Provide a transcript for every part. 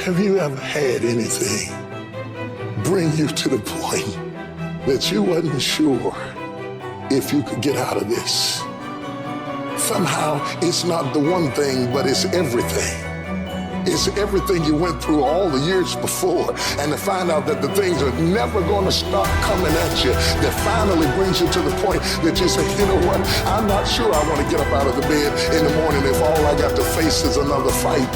Have you ever had anything bring you to the point that you wasn't sure if you could get out of this? Somehow it's not the one thing, but it's everything. It's everything you went through all the years before, and to find out that the things are never going to stop coming at you, that finally brings you to the point that you say, you know what, I'm not sure I want to get up out of the bed in the morning if all I got to face is another fight.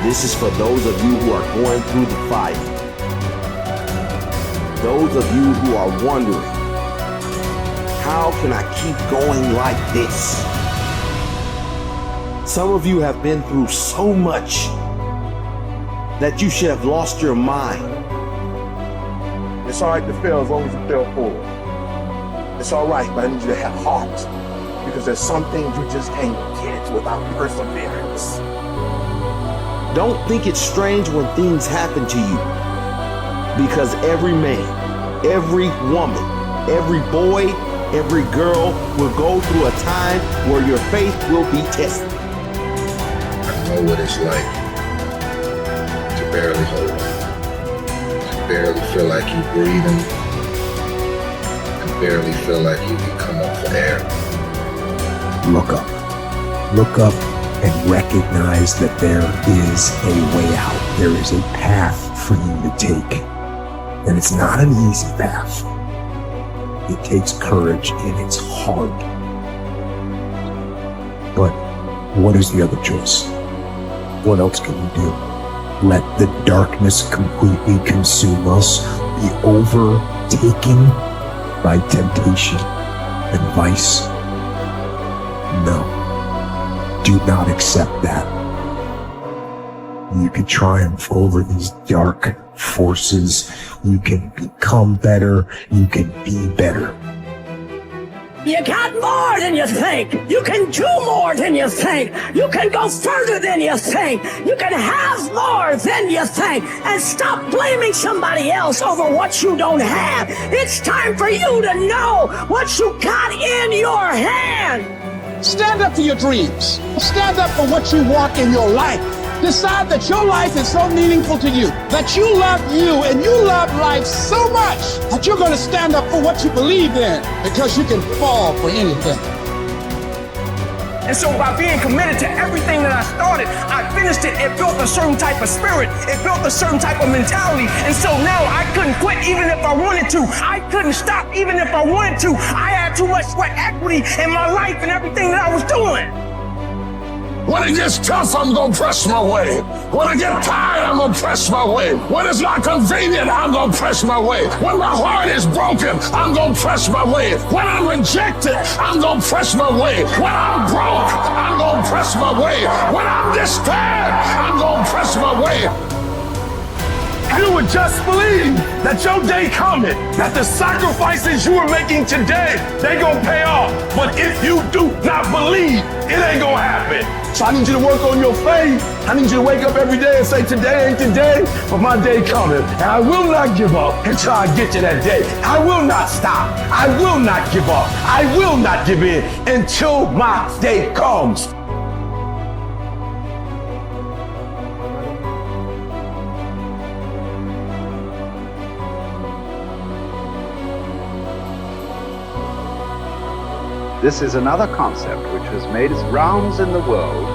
This is for those of you who are going through the fight. Those of you who are wondering, how can I keep going like this? Some of you have been through so much that you should have lost your mind. It's all right to fail as long as you fail forward. It's all right, but I need you to have heart, because there's some things you just can't get without perseverance. Don't think it's strange when things happen to you, because every man, every woman, every boy, every girl will go through a time where your faith will be tested. I know what it's like to barely hold on, to barely feel like you're breathing, and barely feel like you can come up for air. Look up. Look up and recognize that there is a way out. There is a path for you to take. And it's not an easy path. It takes courage and it's hard. But what is the other choice? What else can we do? Let the darkness completely consume us, be overtaken by temptation and vice? No. Do not accept that. You can triumph over these dark forces. You can become better. You can be better. You got more than you think. You can do more than you think. You can go further than you think. You can have more than you think. And stop blaming somebody else over what you don't have. It's time for you to know what you got in your hand. Stand up for your dreams. Stand up for what you want in your life. Decide that your life is so meaningful to you, that you love you and you love life so much that you're going to stand up for what you believe in, because you can fall for anything. And so by being committed to everything that I started, I finished it. It built a certain type of spirit. It built a certain type of mentality. And so now I couldn't quit even if I wanted to. I couldn't stop even if I wanted to. I had too much sweat equity in my life and everything that I was doing. When it gets tough, I'm gonna press my way. When I get tired, I'm gonna press my way. When it's not convenient, I'm gonna press my way. When my heart is broken, I'm gonna press my way. When I'm rejected, I'm gonna press my way. When I'm broke, I'm gonna press my way. When I'm despaired, I'm gonna press my way. You would just believe that your day coming, that the sacrifices you are making today, they gonna pay off. But if you do not believe, it ain't gonna happen. So I need you to work on your faith. I need you to wake up every day and say, today ain't the day, but my day coming. And I will not give up until I get to that day. I will not stop. I will not give up. I will not give in until my day comes. This is another concept which has made its rounds in the world,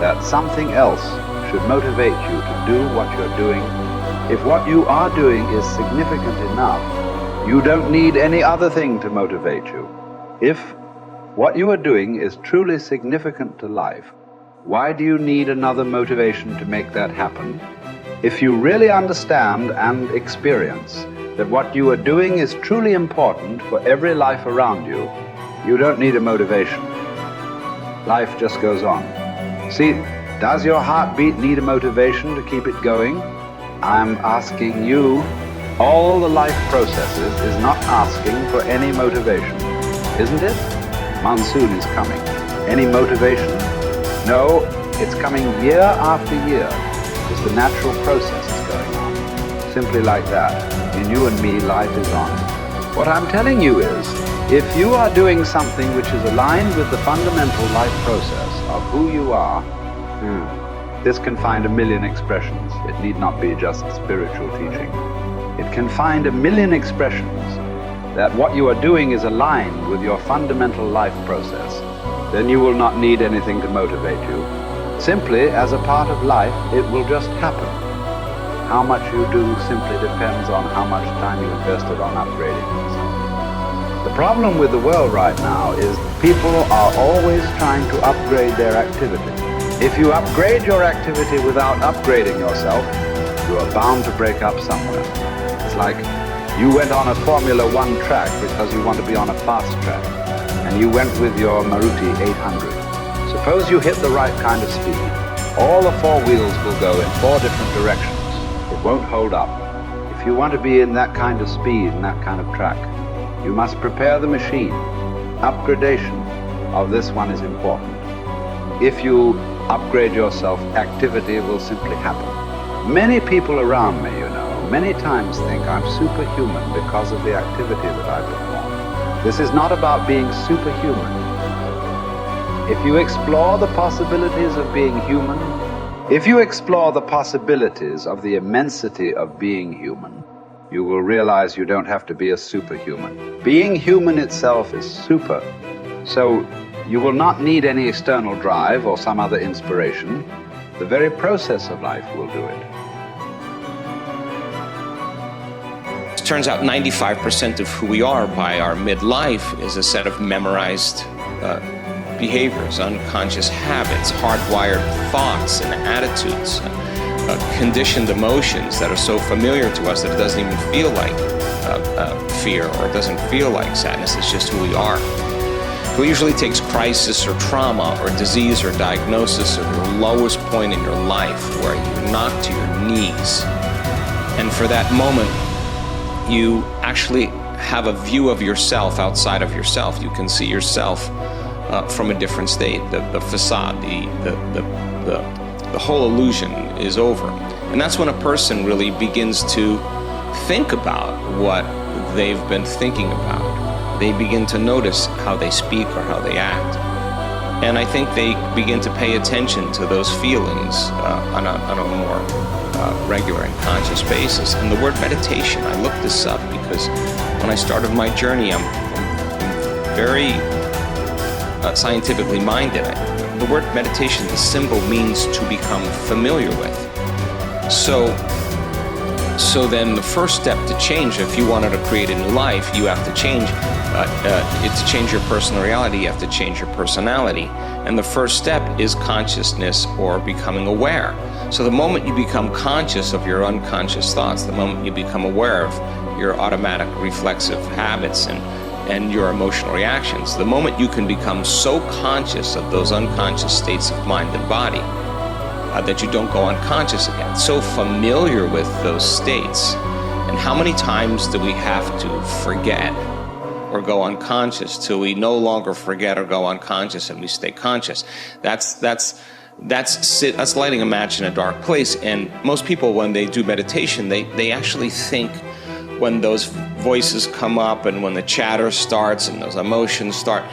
that something else should motivate you to do what you're doing. If what you are doing is significant enough, you don't need any other thing to motivate you. If what you are doing is truly significant to life, why do you need another motivation to make that happen? If you really understand and experience that what you are doing is truly important for every life around you, you don't need a motivation. Life just goes on. See, does your heartbeat need a motivation to keep it going? I'm asking you. All the life processes is not asking for any motivation, isn't it? Monsoon is coming. Any motivation? No, it's coming year after year, because the natural process is going on. Simply like that. In you and me, life is on. What I'm telling you is, if you are doing something which is aligned with the fundamental life process of who you are, This can find a million expressions. It need not be just spiritual teaching. It can find a million expressions that what you are doing is aligned with your fundamental life process. Then you will not need anything to motivate you. Simply, as a part of life, it will just happen. How much you do simply depends on how much time you invested on upgrading yourself. The problem with the world right now is people are always trying to upgrade their activity. If you upgrade your activity without upgrading yourself, you are bound to break up somewhere. It's like you went on a Formula One track because you want to be on a fast track, and you went with your Maruti 800. Suppose you hit the right kind of speed. All the four wheels will go in four different directions. It won't hold up. If you want to be in that kind of speed and that kind of track, you must prepare the machine. Upgradation of this one is important. If you upgrade yourself, activity will simply happen. Many people around me, many times think I'm superhuman because of the activity that I perform. This is not about being superhuman. If you explore the possibilities of being human, if you explore the possibilities of the immensity of being human, you will realize you don't have to be a superhuman. Being human itself is super. So you will not need any external drive or some other inspiration. The very process of life will do it. It turns out 95% of who we are by our midlife is a set of memorized behaviors, unconscious habits, hardwired thoughts and attitudes, conditioned emotions that are so familiar to us that it doesn't even feel like fear, or it doesn't feel like sadness. It's just who we are. It usually takes crisis or trauma or disease or diagnosis or your lowest point in your life where you're knocked to your knees. And for that moment, you actually have a view of yourself outside of yourself. You can see yourself from a different state. The facade, the whole illusion is over. And that's when a person really begins to think about what they've been thinking about. They begin to notice how they speak or how they act. And I think they begin to pay attention to those feelings on a more regular and conscious basis. And the word meditation, I looked this up because when I started my journey, I'm very scientifically minded. The word meditation, the symbol means to become familiar with. So then the first step to change, if you wanted to create a new life, you have to change. To change your personal reality, you have to change your personality. And the first step is consciousness or becoming aware. So the moment you become conscious of your unconscious thoughts, the moment you become aware of your automatic reflexive habits and your emotional reactions, the moment you can become so conscious of those unconscious states of mind and body that you don't go unconscious again, so familiar with those states. And how many times do we have to forget or go unconscious till we no longer forget or go unconscious and we stay conscious? That's lighting a match in a dark place. And most people, when they do meditation, they actually think, when those voices come up and when the chatter starts and those emotions start,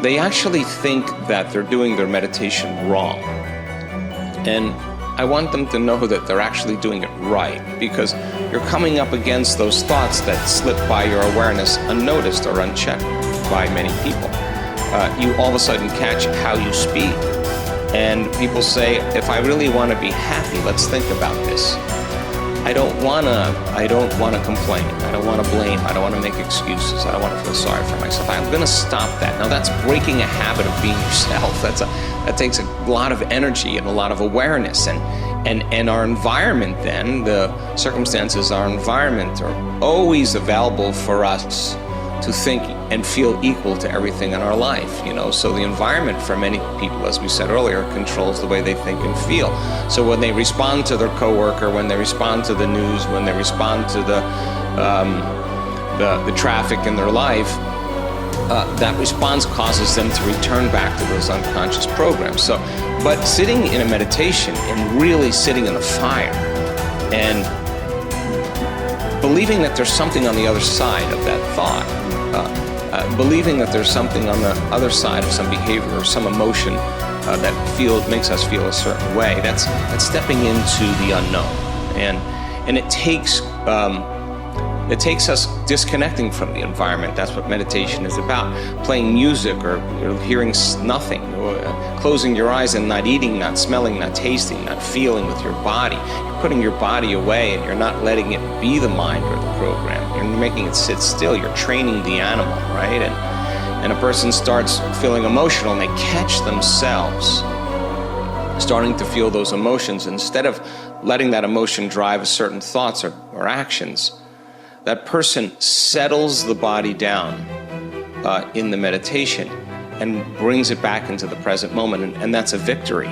they actually think that they're doing their meditation wrong. And I want them to know that they're actually doing it right, because you're coming up against those thoughts that slip by your awareness unnoticed or unchecked by many people. You all of a sudden catch how you speak. And people say, if I really want to be happy, let's think about this. I don't want to complain. I don't want to blame. I don't want to make excuses. I don't want to feel sorry for myself. I'm going to stop that. Now that's breaking a habit of being yourself. That takes a lot of energy and a lot of awareness. And our environment then, the circumstances, our environment are always available for us to think and feel equal to everything in our life, So the environment for many people, as we said earlier, controls the way they think and feel. So when they respond to their coworker, when they respond to the news, when they respond to the traffic in their life, that response causes them to return back to those unconscious programs. But sitting in a meditation and really sitting in the fire and believing that there's something on the other side of that thought, believing that there's something on the other side of some behavior or some emotion that makes us feel a certain way. That's stepping into the unknown, and it takes us disconnecting from the environment. That's what meditation is about. Playing music or hearing nothing, or closing your eyes and not eating, not smelling, not tasting, not feeling with your body. You're putting your body away and you're not letting it be the mind or the program. You're making it sit still. You're training the animal, right? And a person starts feeling emotional and they catch themselves starting to feel those emotions. Instead of letting that emotion drive certain thoughts or actions, that person settles the body down in the meditation and brings it back into the present moment, and that's a victory.